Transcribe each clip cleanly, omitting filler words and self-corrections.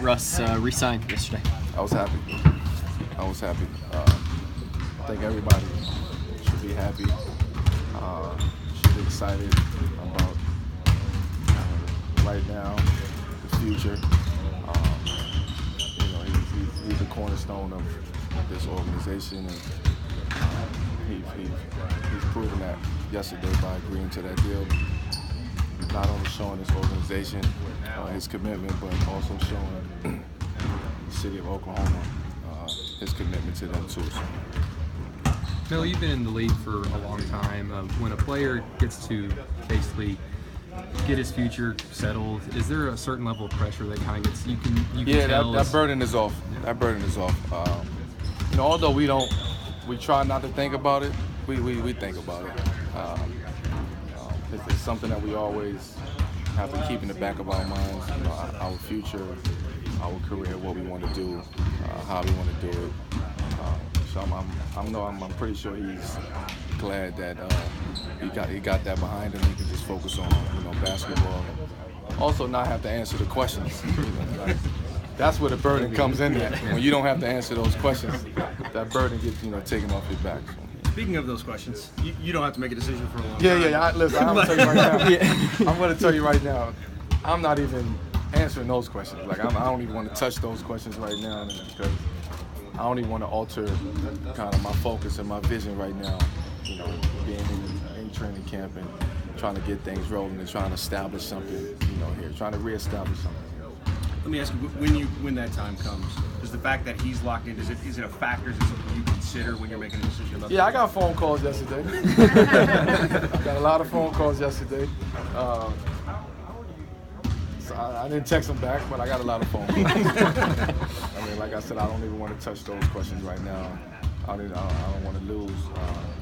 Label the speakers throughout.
Speaker 1: Russ re-signed yesterday?
Speaker 2: I was happy. I think everybody should be happy. Should be excited about right now, the future. He's the cornerstone of this organization, and he's proven that yesterday by agreeing to that deal. Not only showing this organization his commitment, but also showing the city of Oklahoma his commitment to them too.
Speaker 3: Mel, you've been in the league for a long time. When a player gets to basically get his future settled, is there a certain level of pressure that kind of gets you can tell?
Speaker 2: That burden is off. That burden is off. Although we try not to think about it, we think about it. It's something that we always have to keep in the back of our minds. Our future, our career, what we want to do, how we want to do it. So I'm pretty sure he's glad that he got that behind him. He can just focus on basketball. Also, not have to answer the questions. That's where the burden comes in. At when you don't have to answer those questions, that burden gets taken off your back.
Speaker 4: Speaking of those questions, you don't have to make a decision for a long time.
Speaker 2: Listen, I'm gonna tell you right now. I'm gonna tell you right now. I'm not even answering those questions. Like I don't even want to touch those questions right now because I don't even want to alter kind of my focus and my vision right now. Being in training camp and trying to get things rolling and trying to establish something. Here, trying to reestablish something.
Speaker 4: Let me ask you, when that time comes, does the fact that he's locked in, is it a factor? Is it something you consider when you're making a decision about?
Speaker 2: Yeah, I got phone calls yesterday. I got a lot of phone calls yesterday. So I didn't text them back, but I got a lot of phone calls. Like I said, I don't even want to touch those questions right now. I don't want to lose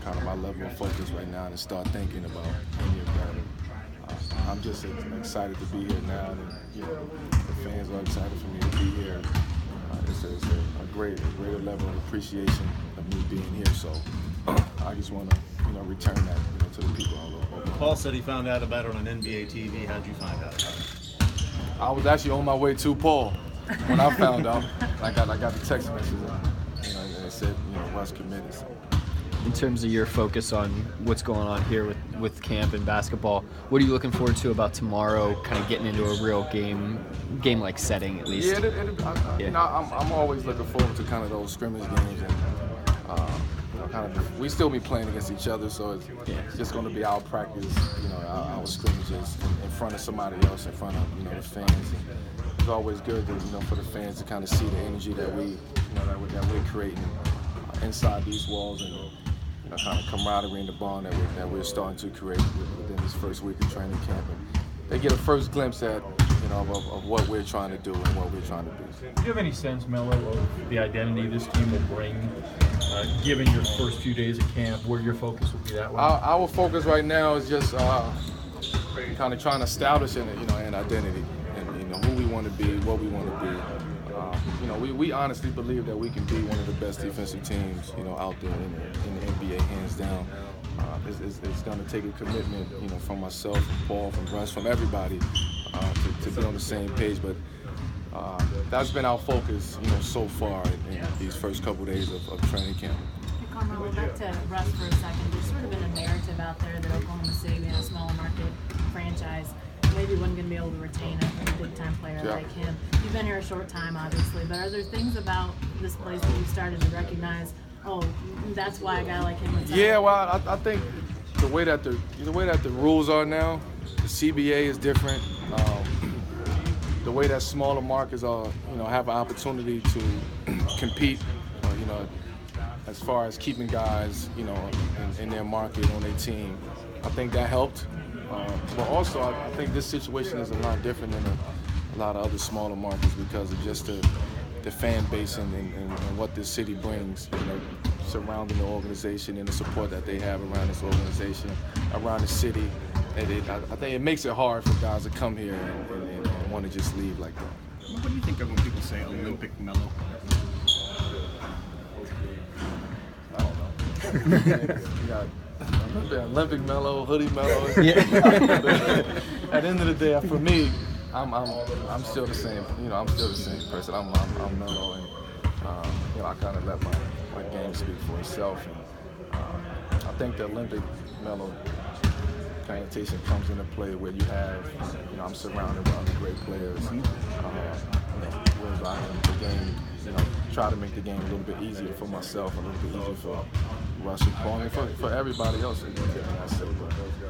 Speaker 2: kind of my level of focus right now and start thinking about any of that. I'm just excited to be here now, and the fans are excited for me to be here. It's a greater level of appreciation of me being here. So I just want to return that to the people all over.
Speaker 5: Paul said he found out about it on NBA TV. How'd you find out?
Speaker 2: I was actually on my way to Paul when I found out. I got the text message, and it said Russ committed. So.
Speaker 1: In terms of your focus on what's going on here with camp and basketball, what are you looking forward to about tomorrow, kind of getting into a real game-like setting at least?
Speaker 2: I'm always looking forward to kind of those scrimmage games, and we still be playing against each other, so it's just going to be our practice, our scrimmages in front of somebody else, in front of the fans. And it's always good to, for the fans to kind of see the energy that we're creating inside these walls, and kind of camaraderie in the bond that we're starting to create within this first week of training camp. And they get a first glimpse at of what we're trying to do and what we're trying to do.
Speaker 6: Do you have any sense, Melo, of the identity this team will bring, given your first few days of camp, where your focus will be that way?
Speaker 2: Our focus right now is just kind of trying to establish an identity and who we want to be, what we want to be. We honestly believe that we can be one of the best defensive teams, out there in the NBA, hands down. It's going to take a commitment, from myself, from Paul, from Russ, from everybody, to be on the same page. But that's been our focus, so far in these first couple days of training camp.
Speaker 7: Carmelo, back to Russ for a second. There's sort of been a narrative out there that Oklahoma City, being a smaller market franchise, maybe wasn't going to be able to retain a big-time player like him. You've been here a short time, obviously, but are there things about this place that you've started to recognize, that's why a guy like him was
Speaker 2: Yeah, well, I think the way that the rules are now, the CBA is different. The way that smaller markets are, have an opportunity to compete, as far as keeping guys, in their market, on their team. I think that helped. But also, I think this situation is a lot different than a lot of other smaller markets because of just the fan base and what this city brings, surrounding the organization and the support that they have around this organization, around the city. I think it makes it hard for guys to come here and want to just leave like that.
Speaker 4: What do you think of when people say Olympic Melo?
Speaker 2: I don't know. You got Olympic Melo, Hoodie Melo.
Speaker 1: Yeah.
Speaker 2: At the end of the day, for me, I'm still the same. I'm still the same person. I'm mellow, and I kind of let my game speak for itself. And I think the Olympic mellow connotation comes into play where you have, I'm surrounded by other great players. Whereas I am the game, try to make the game a little bit easier for myself, a little bit easier for Russ and Paul, and for everybody else. I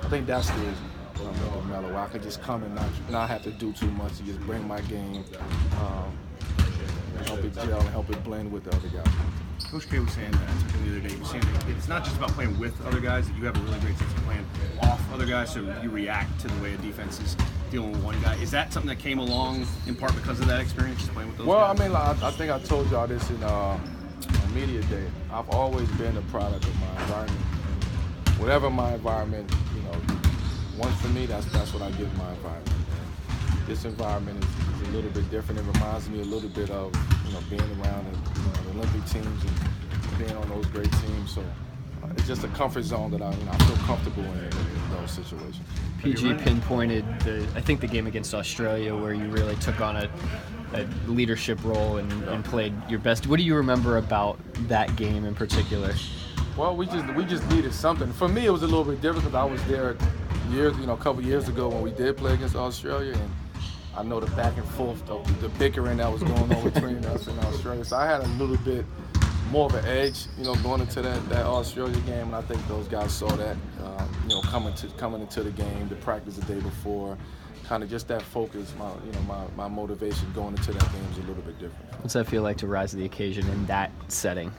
Speaker 2: think that's the mellow, where I can just come and not have to do too much, and just bring my game, and help it gel and help it blend with the other guys.
Speaker 4: Coach K was saying that the other day. He was saying that it's not just about playing with other guys, that you have a really great sense of playing off other guys, so you react to the way a defense is dealing with one guy. Is that something that came along in part because of that experience, just playing with those guys?
Speaker 2: Well, I mean, I think I told y'all this in media day. I've always been a product of my environment. Whatever my environment, wants for me, that's what I give my environment. This environment is a little bit different. It reminds me a little bit of being around the Olympic teams and being on those great teams. So it's just a comfort zone that I feel comfortable in those situations.
Speaker 1: PG pinpointed I think the game against Australia where you really took on a leadership role and played your best. What do you remember about that game in particular?
Speaker 2: Well, we just needed something. For me, it was a little bit different because I was there a couple years ago when we did play against Australia, and I know the back and forth, the bickering that was going on between us and Australia. So I had a little bit more of an edge, going into that Australia game, and I think those guys saw that, coming into the game, the practice the day before, kind of just that focus. My motivation going into that game was a little bit different.
Speaker 1: What's that feel like to rise to the occasion in that setting?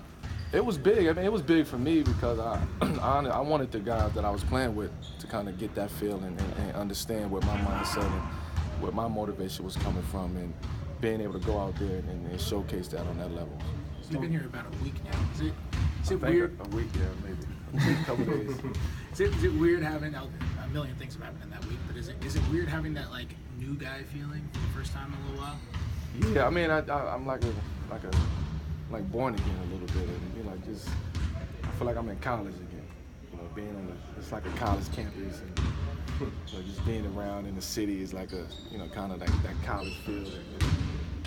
Speaker 2: It was big. I mean, it was big for me because I wanted the guys that I was playing with to kind of get that feeling and understand where my mindset and where my motivation was coming from, and being able to go out there and showcase that on that level.
Speaker 8: You've been here about a week now. Is it weird?
Speaker 2: A week, yeah, maybe. A couple days.
Speaker 8: Is it weird having a million things have happened in that week? But is it weird having that new guy feeling for the first time in a little while?
Speaker 2: Yeah, I mean, I'm like born again a little bit, and I feel like I'm in college again. Being on it's like a college campus, and just being around in the city is like a kind of like that college feel. And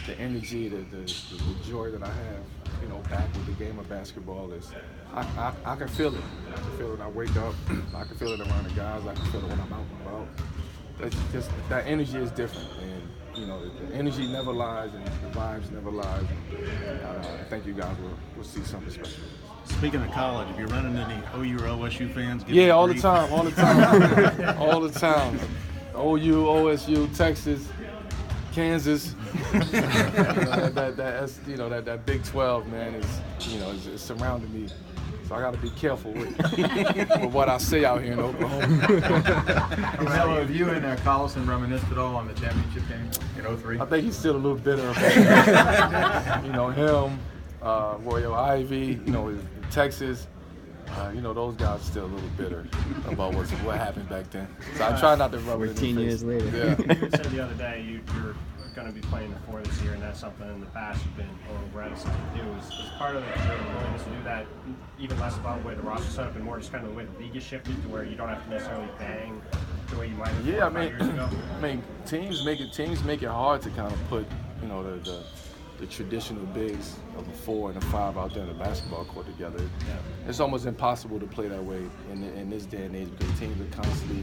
Speaker 2: the energy, the joy that I have, back with the game of basketball is, I can feel it. I can feel it when I wake up. I can feel it around the guys. I can feel it when I'm out and about. That's just, that energy is different, and the energy never lies, and the vibes never lie. I think you guys will see something special.
Speaker 5: Speaking of college, if you're running any OU or OSU fans,
Speaker 2: yeah, all the time, all the time. OU, OSU, Texas, Kansas. That Big 12, man, is surrounding me. So I got to be careful with what I say out here in Oklahoma.
Speaker 6: Carmelo, have you and Collison reminisced at all on the championship game in 03?
Speaker 2: I think he's still a little bitter about that. Him, Royal Ivy, Texas. Those guys are still a little bitter about what happened back then. So I try not to rub it in their face.
Speaker 1: 14 years later.
Speaker 2: Yeah.
Speaker 9: You said the other day you're going to be playing the 4 this year, and that's something in the past you've been a little reticent to do. Is part of your willingness to do that even less about the way the roster's set up and more just kind of the way the league is shifted to where you don't have to necessarily bang the way you might have 4 or 5 years ago?
Speaker 2: Teams make it hard to kind of put the traditional bigs of a 4 and a 5 out there in the basketball court together. Yeah. It's almost impossible to play that way in this day and age because teams are constantly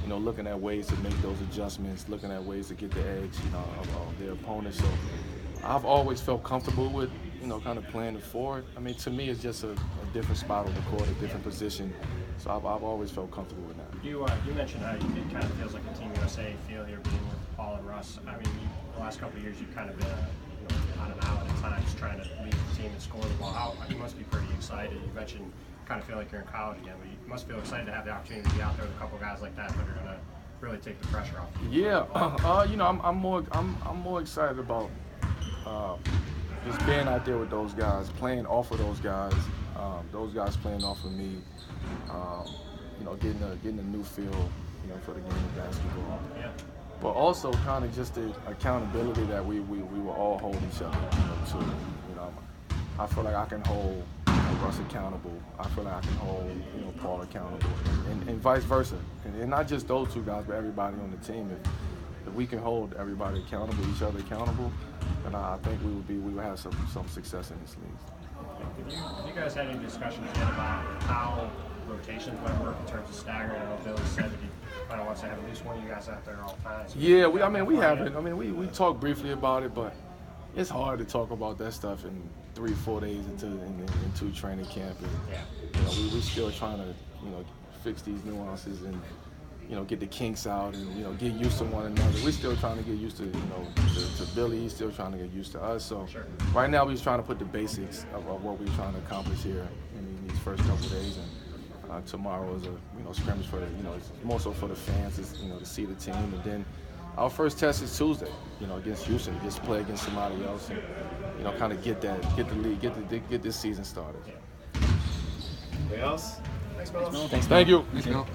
Speaker 2: looking at ways to make those adjustments, looking at ways to get the edge, of their opponents. So I've always felt comfortable with, kind of playing the 4. I mean, to me, it's just a different spot on the court, a different position. So I've always felt comfortable with that.
Speaker 9: You mentioned how it kind of feels like a Team USA feel here being with Paul and Russ. I mean, the last couple of years you've kind of been on and out at times trying to lead the team and score the ball. You must be pretty excited. You mentioned kind of feel like you're in college again, but you must feel excited to have the opportunity to be out there with a couple of guys like that that are going to really take the pressure off.
Speaker 2: Yeah, I'm more excited about just being out there with those guys, playing off of those guys playing off of me, getting a new feel, for the game of basketball. Yeah. But also kind of just the accountability that we will all hold each other to. I feel like I can hold Russ accountable. I feel like I can hold Paul accountable, and vice versa. And not just those 2 guys, but everybody on the team. if we can hold everybody accountable, each other accountable, then I think we would have some success in this league.
Speaker 9: Have you guys had any discussions yet about how rotations might work in terms of staggering? I know Billy said that he kind of wants to have at least one of you guys out there all the time. So
Speaker 2: Yeah, we haven't. I mean, we talked briefly about it, but it's hard to talk about that stuff in 3-4 days into training camp. And, we still trying to fix these nuances and get the kinks out and get used to one another. We're still trying to get used to to Billy. He's still trying to get used to us. So right now we're just trying to put the basics of what we're trying to accomplish here in these first couple of days. And tomorrow is a scrimmage for it's more so for the fans, to see the team. And then our first test is Tuesday, against Houston, to just play against somebody else and kind of get the league, get this season started.
Speaker 5: Anybody else?
Speaker 1: Thanks,
Speaker 2: Thank you.
Speaker 3: Thanks, Mel.